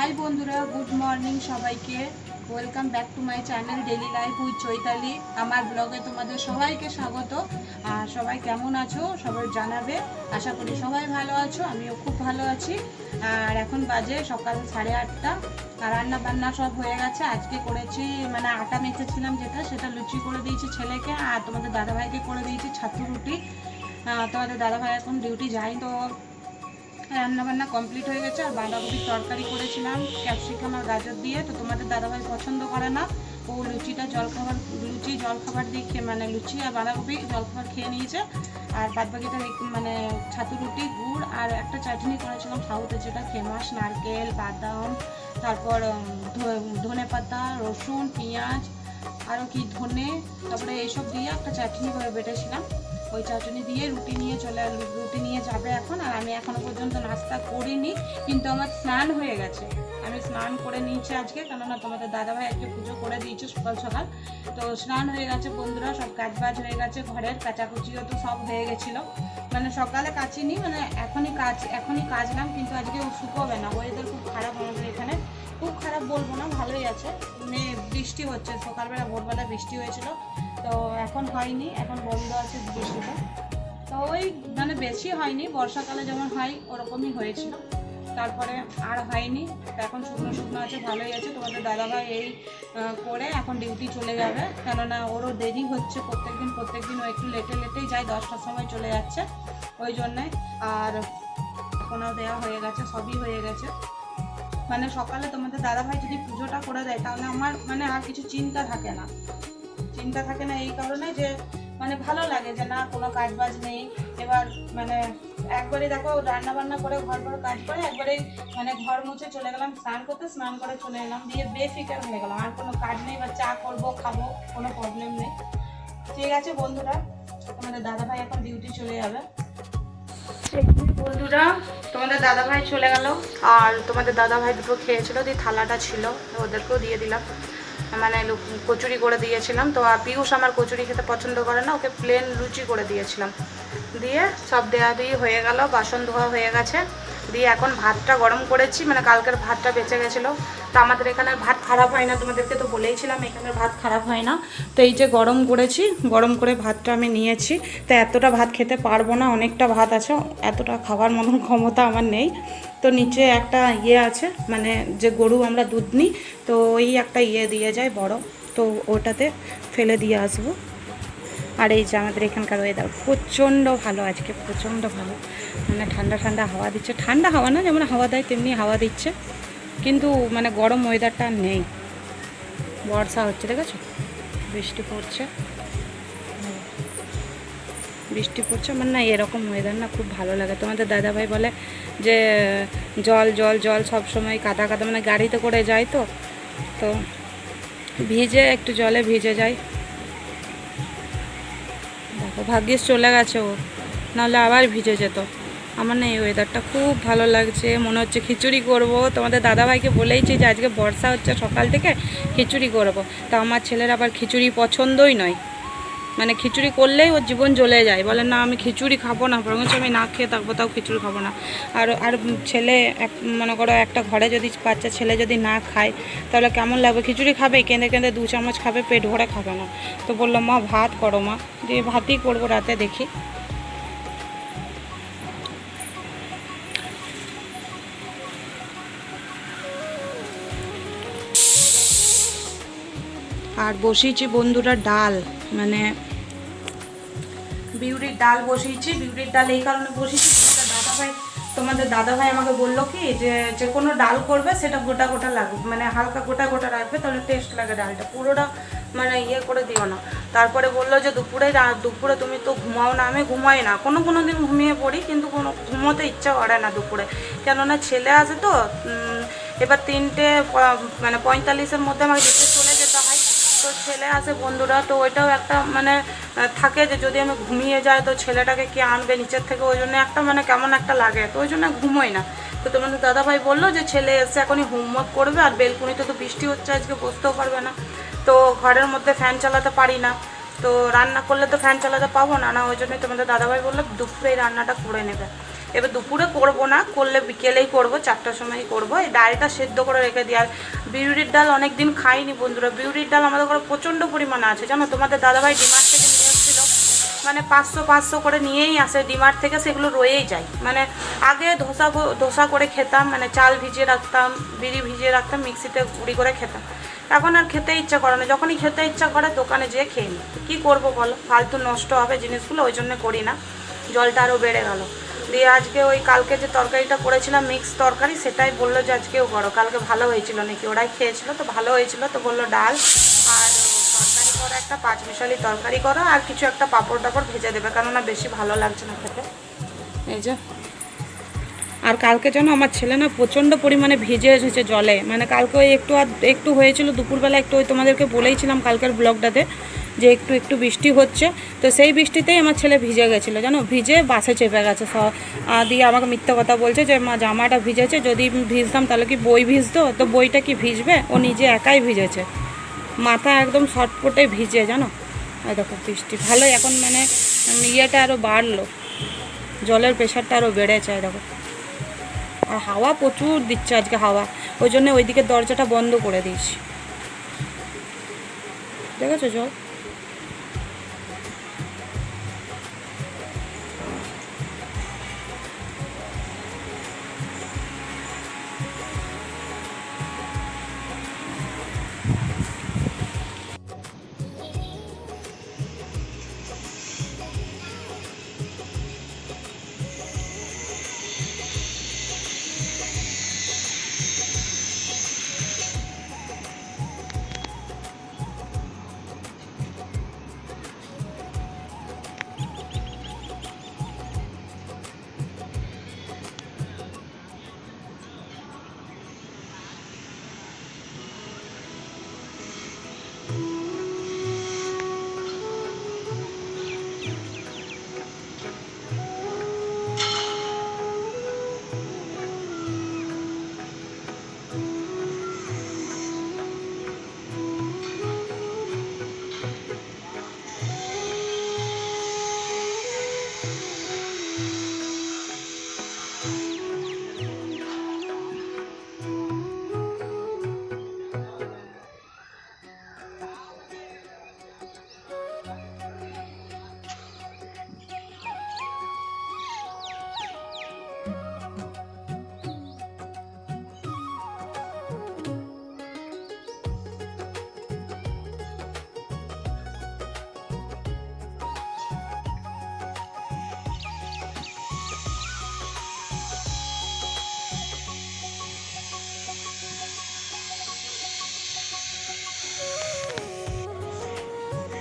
High বন্ধুরা, good morning সবাইকে। Welcome back to my channel daily life with Chaitali. আমার ব্লগে তোমাদের সবাইকে স্বাগত। আর সবাই কেমন আছো সবাই জানাবে। আশা করি সবাই ভালো আছো, আমিও খুব ভালো আছি। আর এখন বাজে সকাল 8:30। আর রান্না বান্না সব হয়ে গেছে। আজকে করেছি মানে আটা মেখেছিলাম যেটা, সেটা লুচি করে দিয়েছি ছেলেকে, আর তোমাদের দাদাভাইকে করে দিয়েছি ছাতু রুটি। তোমাদের দাদাভাই এখন ডিউটি যায়, তো রান্নাবান্না কমপ্লিট হয়ে গেছে। আর বাঁধাকপির তরকারি করেছিলাম ক্যাপসিকাম আর গাজর দিয়ে। তো তোমাদের দাদাভাই পছন্দ করে না, ও লুচি জলখাবার দিয়ে খেয়ে মানে লুচি আর বাঁধাকপি জলখাবার খেয়ে নিয়েছে। আর বাদবাকিটা মানে ছাতু রুটি, গুড় আর একটা চাটনি করেছিলাম সাউথে, যেটা ফেমাস, নারকেল, বাদাম, তারপর ধনে পাতা, রসুন, পেঁয়াজ, আরও কি ধনে, তারপরে এইসব দিয়ে একটা চাটনি করে বেটেছিলাম। ওই চাটনি দিয়ে রুটি নিয়ে যাবে এখন। আর আমি এখনো পর্যন্ত নাস্তা করিনি, কিন্তু আমার স্নান হয়ে গেছে। আমি স্নান করে নিয়েছি আজকে, কেননা তোমাদের দাদাভাই আজকে পুজো করে দিয়েছে সকাল সকাল। তো স্নান হয়ে গেছে বন্ধুরা, সব কাজবাজ হয়ে গেছে, ঘরের কাচাকুচিও তো সব হয়ে গেছিলো। মানে সকালে কাচিনি, মানে এখনই কাচলাম, কিন্তু আজকে শুকোবে না। ওয়েদার খুব খারাপ আমাদের এখানে, খুব খারাপ বলবো না, ভালোই আছে। বৃষ্টি হচ্ছে, সকালবেলা ভোরবেলা বৃষ্টি হয়েছিল, তো এখন হয়নি, এখন বন্ধ আছে বৃষ্টিটা। তো ওই মানে বেশি হয়নি, বর্ষাকালে যেমন হয় ওরকমই হয়েছিল, তারপরে আর হয়নি। তো এখন শুকনো আছে, ভালোই আছে। তোমাদের দাদাভাই এই করে এখন ডিউটি চলে যাবে, কেননা ওরও দেরি হচ্ছে প্রত্যেকদিন ও একটু লেটেই যায়, 10টার সময় চলে যাচ্ছে ওই জন্যে। আর এখনও দেওয়া হয়ে গেছে, সবই হয়ে গেছে। মানে সকালে তোমাদের দাদাভাই যদি পুজোটা করে দেয়, তাহলে আমার মানে আর কিছু চিন্তা থাকে না এই কারণে যে মানে ভালো লাগে যে না, কোনো কাজবাজ নেই। এবার মানে একবারে দেখো রান্না বান্না করে ঘর কাজ করে একবারে মানে ঘর মুছে চলে গেলাম স্নান করে চলে এলাম, দিয়ে বেফিকার হয়ে গেলাম। আর কোনো কাজ নেই, বা চা করবো খাবো, কোনো প্রবলেম নেই। ঠিক আছে বন্ধুরা, তোমাদের দাদাভাই এখন ডিউটি চলে যাবে। বন্ধুরা, তোমাদের দাদাভাই চলে গেল, আর তোমাদের দাদাভাই দুটো খেয়েছিল, দিয়ে থালাটা ছিল ওদেরকেও দিয়ে দিলাম। মানে কচুরি করে দিয়েছিলাম। তো পিয়ুষ আমার কচুরি খেতে পছন্দ করে না, ওকে প্লেন লুচি করে দিয়েছিলাম। দিয়ে সব দেওয়া হয়ে গেল, বাসন ধোয়া হয়ে গেছে। দিয়ে এখন ভাতটা গরম করেছি, মানে কালকের ভাতটা বেঁচে গেছিলো। তো আমাদের এখানের ভাত খারাপ হয় না, তোমাদেরকে তো বলেইছিলাম এখানের ভাত খারাপ হয় না। তো এই যে গরম করে ভাতটা আমি নিয়েছি। তো এতটা ভাত খেতে পারবো না, অনেকটা ভাত আছে, এতটা খাবার মতন ক্ষমতা আমার নেই। তো নিচে একটা আছে, মানে যে গরু আমরা দুধ নিই, তো ওই একটা দিয়ে যায় বড়, তো ওটাতে ফেলে দিয়ে আসবো। আর এই যে আমাদের এখানকার ওয়েদার প্রচণ্ড ভালো, আজকে প্রচণ্ড ভালো, মানে ঠান্ডা হাওয়া দিচ্ছে। ঠান্ডা হাওয়া না, যেমন হাওয়া দেয় তেমনি হাওয়া দিচ্ছে, কিন্তু মানে গরম ওয়েদারটা নেই। বর্ষা হচ্ছে, দেখেছো, বৃষ্টি পড়ছে আমার না এরকম ওয়েদার না খুব ভালো লাগে। তোমাদের দাদাভাই বলে যে জল সব সময় কাদা মানে গাড়িতে করে যায়, তো একটু জলে ভিজে যায়। দেখো ভাগ্যিস চলে গেছে ও, নাহলে আবার ভিজে যেত। আমার না এই ওয়েদারটা খুব ভালো লাগছে, মনে হচ্ছে খিচুড়ি করব। তোমাদের দাদাভাইকে বলেইছি যে আজকে বর্ষা হচ্ছে, সকাল থেকে খিচুড়ি করব। তা আমার ছেলের আবার খিচুড়ি পছন্দই নয়, মানে খিচুড়ি করলেই ওর জীবন জ্বলে যায়, বলে না আমি খিচুড়ি খাবো না, বরং আমি না খেয়ে থাকবো, তাও খিচুড়ি খাবো না। আর ছেলে মনে করো একটা ঘরে যদি বাচ্চা ছেলে যদি না খায়, তাহলে কেমন লাগবে? খিচুড়ি খাবে, কেঁদে 2 চামচ খাবে, পেট ভরে খাবে না। তো বললো মা ভাত করো, মা দিয়ে ভাতই করবো রাতে, দেখি। আর বসিয়েছি বন্ধুরা ডাল, মানে বিউলির ডাল বসিয়েছি। বিউলির ডাল এই কারণে বসিয়েছি, তোমাদের দাদাভাই আমাকে বললো কি যে কোনো ডাল করবে সেটা গোটা লাগবে, মানে হালকা গোটা রাখবে, তাহলে টেস্ট লাগে ডালটা, পুরোটা মানে করে দিও না। তারপরে বললো যে দুপুরে তুমি তো ঘুমাও না। আমি ঘুমাই না, কোনো দিন ঘুমিয়ে পড়ি, কিন্তু ঘুমোতে ইচ্ছা করে না দুপুরে, কেননা ছেলে আছে তো। এবার 3:45-এর মধ্যে আমাকে দিতে চলে যেতে হয়, তো ছেলে আসে বন্ধুরা। তো ওইটাও একটা মানে থাকে যে যদি আমি ঘুমিয়ে যাই তো ছেলেটাকে কে আনবে নিচের থেকে, ওই জন্য একটা মানে কেমন একটা লাগে, তো ওই জন্য ঘুমোই না। তো তোমাদের দাদাভাই বললো যে ছেলে এসে এখনই হোমওয়ার্ক করবে, আর বেলকুনিতে তো বৃষ্টি হচ্ছে আজকে, বসতেও পারবে না। তো ঘরের মধ্যে ফ্যান চালাতে পারি না, তো রান্না করলে তো ফ্যান চালাতে পাবো না, ওই জন্যই তোমাদের দাদাভাই বললো দুপুরে এই রান্নাটা করে নেবে। এবার দুপুরে করব না, করলে বিকেলেই করব, 4টার সময়ই করব। এই ডালটা সেদ্ধ করে রেখে দিই। আর বিউলির ডাল অনেক দিন খাইনি বন্ধুরা। বিউলির ডাল আমাদের ঘরে প্রচণ্ড পরিমাণে আছে জানো। তোমাদের দাদাভাই ডিমার্ট থেকে নিয়ে এসেছিলো, মানে 500 করে নিয়েই আসে ডিমার্ট থেকে, সেগুলো রয়েই যায়। মানে আগে ধোসা করে খেতাম, মানে চাল ভিজিয়ে রাখতাম, বিড়ি ভিজিয়ে রাখতাম, মিক্সিতে গুঁড়ি করে খেতাম। এখন আর খেতে ইচ্ছা করে না, যখনই খেতে ইচ্ছা করে দোকানে যেয়ে খেয়ে নিই। কী করবো বলো, ফালতু নষ্ট হবে জিনিসগুলো, ওই জন্য করি না। জলটা আরও বেড়ে গেল। দিয়ে আজকে ওই কালকে যে তরকারিটা করেছিলাম মিক্স তরকারি, সেটাই বললো যে আজকেও করো। কালকে ভালো হয়েছিল নাকি, ওরাই খেয়েছিল তো ভালো হয়েছিল, তো বললো ডাল আর তরকারি করো, একটা 5 মিশালি তরকারি করো, আর কিছু একটা পাঁপড় টাপড় ভেজে দেবে, কেননা বেশি ভালো লাগছে না খেতে। এই যে, আর কালকে যেন আমার ছেলে না প্রচণ্ড পরিমাণে ভিজে এসেছে জলে। মানে কালকে ওই একটু হয়েছিল দুপুরবেলা, একটু ওই তোমাদেরকে বলেইছিলাম কালকের ব্লগটাতে যে একটু বৃষ্টি হচ্ছে, তো সেই বৃষ্টিতেই আমার ছেলে ভিজে গেছিলো জানো, ভিজে বাসে চেপে গেছে দিয়ে আমাকে মিথ্যা কথা বলছে যে মা জামাটা ভিজেছে, যদি ভিজতাম তাহলে কি বই ভিজতো, তো বইটা কি ভিজবে, ও নিজে একাই ভিজেছে, মাথা একদম ছটপটে ভিজে জানো। আর দেখো বৃষ্টি ভালোই এখন, মানে ইয়েটা আরও বাড়লো, জলের প্রেশারটা আরও বেড়েছে দেখো। আর হাওয়া প্রচুর দিচ্ছে আজকে হাওয়া, ওই জন্য ওইদিকে দরজাটা বন্ধ করে দিয়েছি, দেখেছো জল।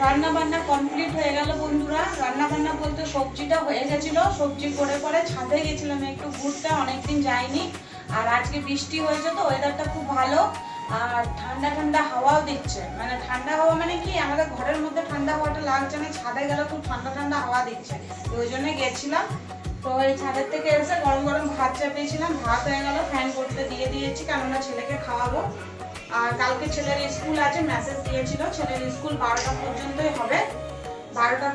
রান্না বান্না কমপ্লিট হয়ে গেল বন্ধুরা। রান্না বান্না বলতে সবজিটা হয়ে গেছিল, সবজি করে পরে ছাদে গেছিলাম একটু ঘুরতে, অনেকদিন যাইনি। আর আজকে বৃষ্টি হয়েছে তো ওয়েদারটা খুব ভালো, আর ঠান্ডা ঠান্ডা হাওয়াও দিচ্ছে। মানে ঠান্ডা হাওয়া মানে কি, আমাদের ঘরের মধ্যে ঠান্ডা হাওয়াটা লাগছে না, ছাদে গেলে খুব ঠান্ডা ঠান্ডা হাওয়া দিচ্ছে, ওই জন্য গেছিলাম। তো এই ছাদের থেকে এসে গরম গরম ভাত চাপিয়েছিলাম, ভাত হয়ে গেল, ফ্যান করতে দিয়ে দিয়েছি, কেননা ছেলেকে খাওয়াবো। আর কালকে ছেলের স্কুল আছে, মেসেজ দিয়েছিল ছেলের স্কুল 12টা পর্যন্তই হবে, 12টার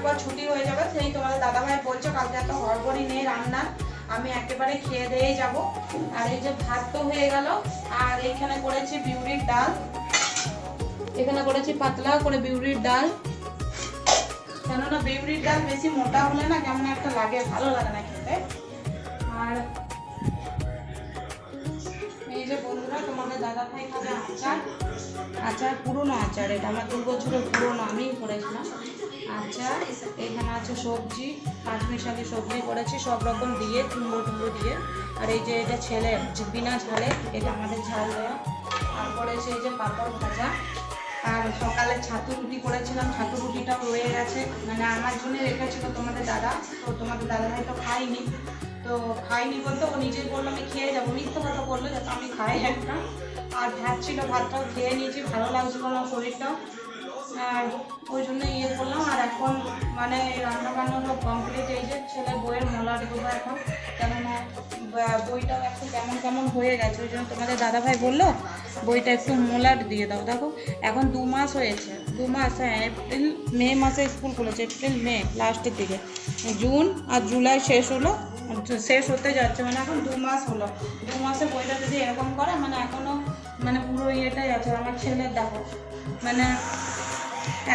পর ছুটি হয়ে যাবে। সেই তোমাদের দাদাভাই বলছে কালকে এত হড়বড়ি নেই রান্না, আমি একেবারে খেয়ে দিয়েই যাব। আর এই যে ভাত তো হয়ে গেল, আর এইখানে করেছি বিউলির ডাল, এখানে করেছি পাতলা করে বিউলির ডাল, কেননা বিউলির ডাল বেশি মোটা হলে না কেমন একটা লাগে, ভালো লাগে না খেতে। আর এই যে বন্ধুরা তোমাদের দাদা ভাই খাবে আচার, পুরনো আচার, এটা আমার 2 বছরের পুরনো, আমিই করেছিলাম আচার। এখানে আছে সবজি, 5 মিশালি সবজি করেছি সব রকম দিয়ে, কুমড়ো দিয়ে। আর এই যে এটা ছেলের বিনা ঝালে, এটা আমাদের ঝাল দেওয়া। আর করেছে এই যে পাঁপড় ভাজা। আর সকালে ছাতু রুটি করেছিলাম, ছাতু রুটিটাও রয়ে গেছে, মানে আমার জন্য রেখেছিল তোমাদের দাদা, তো তোমাদের দাদা ভাই তো খাইনি বলতে ও নিজেই বললো আমি খেয়ে যাবো, মিথ্যে কথা বললো যাতে আমি খাই একটা। আর ভাত ছিল, ভাতটাও খেয়ে নিয়েছি, ভালো লাগছিল না শরীরটাও, আর ওই জন্য ইয়ে করলাম। আর এখন মানে রান্না বান্না সব কমপ্লিট। এই যে ছেলে বইয়ের মলা দেবো এখন, কেননা বইটাও একটু কেমন হয়ে গেছে, ওই জন্য তোমাদের দাদাভাই বললো বইটা একটু মোলার দিয়ে দাও। দেখো এখন 2 মাস হয়েছে, 2 মাস, হ্যাঁ এপ্রিল মে মাসে স্কুল খুলেছে, এপ্রিল মে লাস্টের দিকে, জুন আর জুলাই শেষ হলো, শেষ হতে যাচ্ছে, মানে এখন 2 মাস হলো। 2 মাসে বইটা যদি এরকম করে, মানে এখনও মানে পুরো ইয়েটাই আছে। আমার ছেলের দেখো, মানে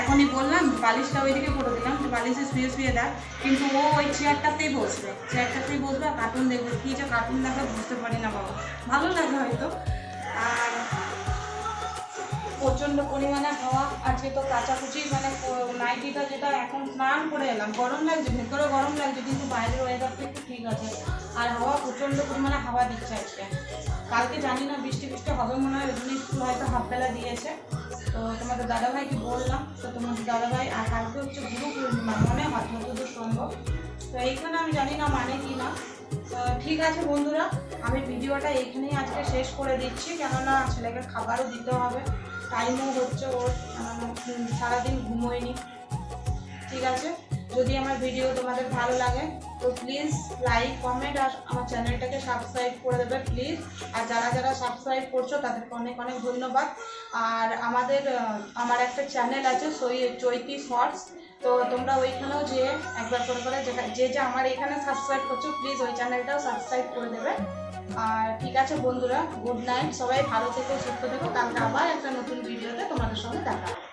এখনই বললাম বালিশটা ওইদিকে করে দিলাম, বালিশে শুয়ে শুয়ে দেখ, কিন্তু ও ওই চেয়ারটাতেই বসবে আর কার্টুন দেখবে। কী যে কার্টুন দেখে বুঝতে পারি না বাবা, ভালো লাগে হয়তো। আর প্রচণ্ড পরিমাণে হাওয়া। আজকে তো কাচাকুচি, মানে নাইটিটা যেটা এখন স্নান করে এলাম, গরম লাগছে, ভেতরে গরম লাগছে, কিন্তু বাইরের ওয়েদারটা একটু ঠিক আছে। আর হাওয়া প্রচণ্ড পরিমাণে হাওয়া দিচ্ছে আজকে। কালকে জানি না বৃষ্টি হবে মনে হয়, ওই জন্য একটু হয়তো হাফবেলা দিয়েছে। তো তোমাদের দাদাভাইকে বললাম, তো তোমাদের দাদাভাই, আর কালকে হচ্ছে গুরু পূর্ণিমা মনে হয় যতদূর সম্ভব। তো এইখানে আমি জানি না মানে কি না। তো ঠিক আছে বন্ধুরা, আমি ভিডিওটা এইখানেই আজকে শেষ করে দিচ্ছি, কেননা ছেলেকে খাবারও দিতে হবে, টাইমও হচ্ছে ওর, সারাদিন ঘুমোয়নি। ঠিক আছে, যদি আমার ভিডিও তোমাদের ভালো লাগে তো প্লিজ লাইক, কমেন্ট আর আমার চ্যানেলটাকে সাবস্ক্রাইব করে দেবে প্লিজ। আর যারা যারা সাবস্ক্রাইব করছো তাদেরকে অনেক অনেক ধন্যবাদ। আর আমার একটা চ্যানেল আছে চৈতি শর্টস, তো তোমরা ওইখানেও যেয়ে একবার করে যে আমার এখানে সাবস্ক্রাইব করছো প্লিজ ওই চ্যানেলটাও সাবস্ক্রাইব করে দেবে। আর ঠিক আছে বন্ধুরা, গুড নাইট, সবাই ভালো থেকো, সুস্থ থেকো। কালকে আবার একটা নতুন ভিডিওতে তোমাদের সঙ্গে দেখা হবে।